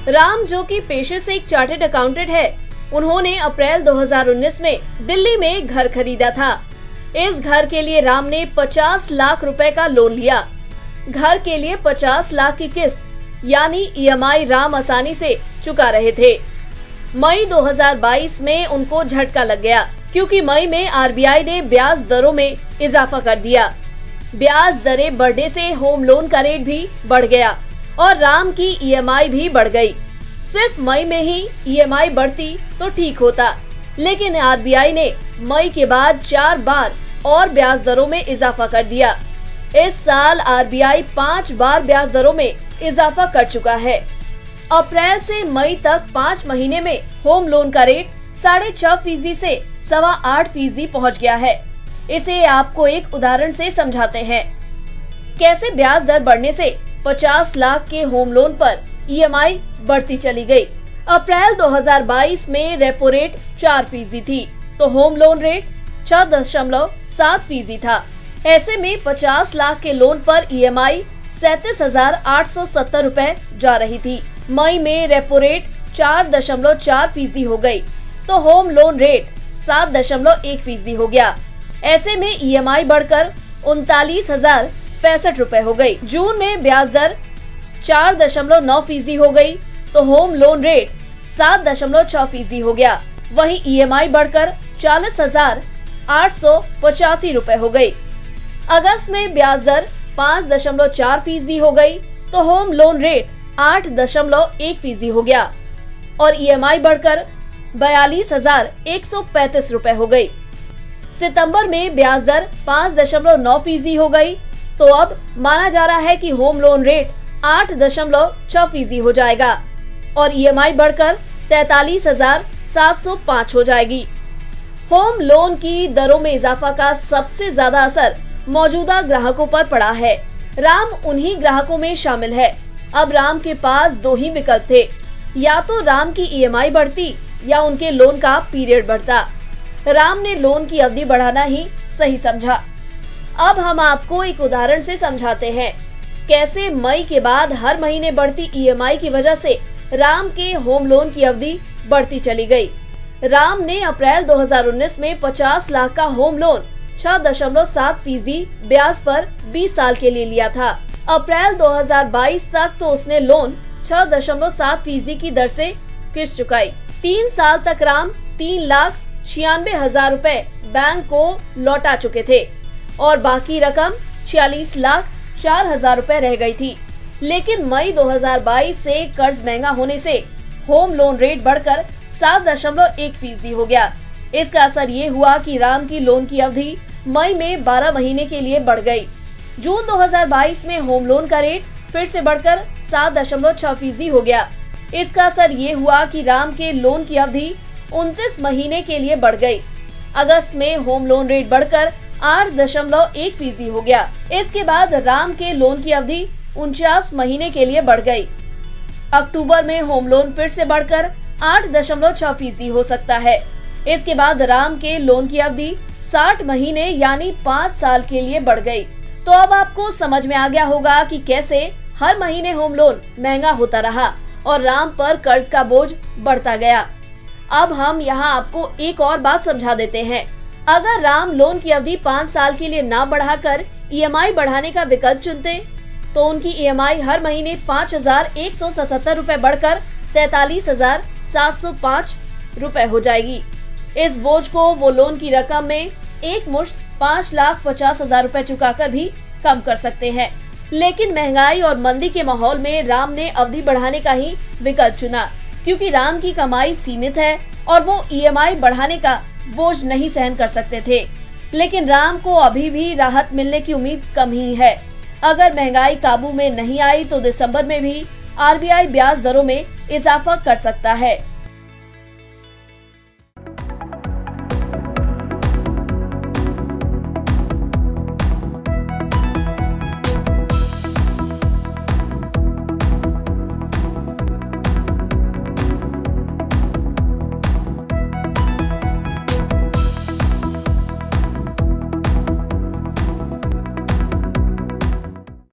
राम, जो कि पेशे से एक चार्टर्ड अकाउंटेंट है, उन्होंने अप्रैल 2019 में दिल्ली में घर खरीदा था। इस घर के लिए राम ने 50 लाख रुपए का लोन लिया। घर के लिए 50 लाख की किस्त यानी ईएमआई राम आसानी से चुका रहे थे। मई 2022 में उनको झटका लग गया, क्योंकि मई में आरबीआई ने ब्याज दरों में इजाफा कर दिया। ब्याज दरें बढ़ने से होम लोन का रेट भी बढ़ गया और राम की ईएमआई भी बढ़ गई। सिर्फ मई में ही ईएमआई बढ़ती तो ठीक होता, लेकिन आरबीआई ने मई के बाद 4 बार और ब्याज दरों में इजाफा कर दिया। इस साल आरबीआई 5 बार ब्याज दरों में इजाफा कर चुका है। अप्रैल से मई तक 5 महीने में होम लोन का रेट 6.5% से 8.25% पहुँच गया है। इसे आपको एक उदाहरण से समझाते हैं, कैसे ब्याज दर बढ़ने से 50 लाख के होम लोन पर ईएमआई बढ़ती चली गई। अप्रैल 2022 में रेपो रेट 4% थी, तो होम लोन रेट 6.7% था। ऐसे में 50 लाख के लोन पर ईएमआई 37,870 रुपए जा रही थी। मई में रेपो रेट 4.4% हो गई, तो होम लोन रेट 7.1% हो गया। ऐसे में ईएमआई बढ़कर 39,065 रुपए हो गई। जून में ब्याज दर 4.9% हो गई, तो होम लोन रेट 7.6% हो गया। वहीं ईएमआई बढ़कर 40,885 रुपए हो गई। अगस्त में ब्याज दर 5.4% हो गई, तो होम लोन रेट 8.1% हो गया और ईएमआई बढ़कर 42,135 रुपए हो गई। सितंबर में ब्याज दर 5.9% हो गई, तो अब माना जा रहा है कि होम लोन रेट 8.6% हो जाएगा और ईएमआई बढ़कर 43,705 हो जाएगी। होम लोन की दरों में इजाफा का सबसे ज्यादा असर मौजूदा ग्राहकों पर पड़ा है। राम उन्हीं ग्राहकों में शामिल है। अब राम के पास 2 ही विकल्प थे, या तो राम की ईएमआई बढ़ती या उनके लोन का पीरियड बढ़ता। राम ने लोन की अवधि बढ़ाना ही सही समझा। अब हम आपको एक उदाहरण से समझाते हैं, कैसे मई के बाद हर महीने बढ़ती ईएमआई की वजह से राम के होम लोन की अवधि बढ़ती चली गई। राम ने अप्रैल 2019 में 50 लाख का होम लोन 6.7% ब्याज पर 20 साल के लिए लिया था। अप्रैल 2022 तक तो उसने लोन 6.7% की दर से किस्त चुकाई। 3 साल तक राम 3,96,000 रुपए बैंक को लौटा चुके थे और बाकी रकम 46,04,000 रुपए रह गई थी। लेकिन मई 2022 से कर्ज महंगा होने से होम लोन रेट बढ़कर 7.1% हो गया। इसका असर ये हुआ कि राम की लोन की अवधि मई में 12 महीने के लिए बढ़ गई। जून 2022 में होम लोन का रेट फिर से बढ़कर 7.6% हो गया। इसका असर ये हुआ कि राम के लोन की अवधि 29 महीने के लिए बढ़ गई। अगस्त में होम लोन रेट बढ़कर 8.1% हो गया। इसके बाद राम के लोन की अवधि 49 महीने के लिए बढ़ गई। अक्टूबर में होम लोन फिर से बढ़कर 8.6% हो सकता है। इसके बाद राम के लोन की अवधि 60 महीने यानी 5 साल के लिए बढ़ गई। तो अब आपको समझ में आ गया होगा कि कैसे हर महीने होम लोन महंगा होता रहा और राम पर कर्ज का बोझ बढ़ता गया। अब हम यहाँ आपको एक और बात समझा देते हैं। अगर राम लोन की अवधि 5 साल के लिए ना बढ़ाकर ईएमआई बढ़ाने का विकल्प चुनते, तो उनकी ईएमआई हर महीने 5,177 रुपए बढ़कर 43,705 रुपए हो जाएगी। इस बोझ को वो लोन की रकम में एक मुश्त 5,50,000 रुपए चुकाकर भी कम कर सकते हैं। लेकिन महंगाई और मंदी के माहौल में राम ने अवधि बढ़ाने का ही विकल्प चुना, क्योंकि राम की कमाई सीमित है और वो ईएमआई बढ़ाने का बोझ नहीं सहन कर सकते थे। लेकिन राम को अभी भी राहत मिलने की उम्मीद कम ही है। अगर महंगाई काबू में नहीं आई तो दिसंबर में भी आरबीआई ब्याज दरों में इजाफा कर सकता है।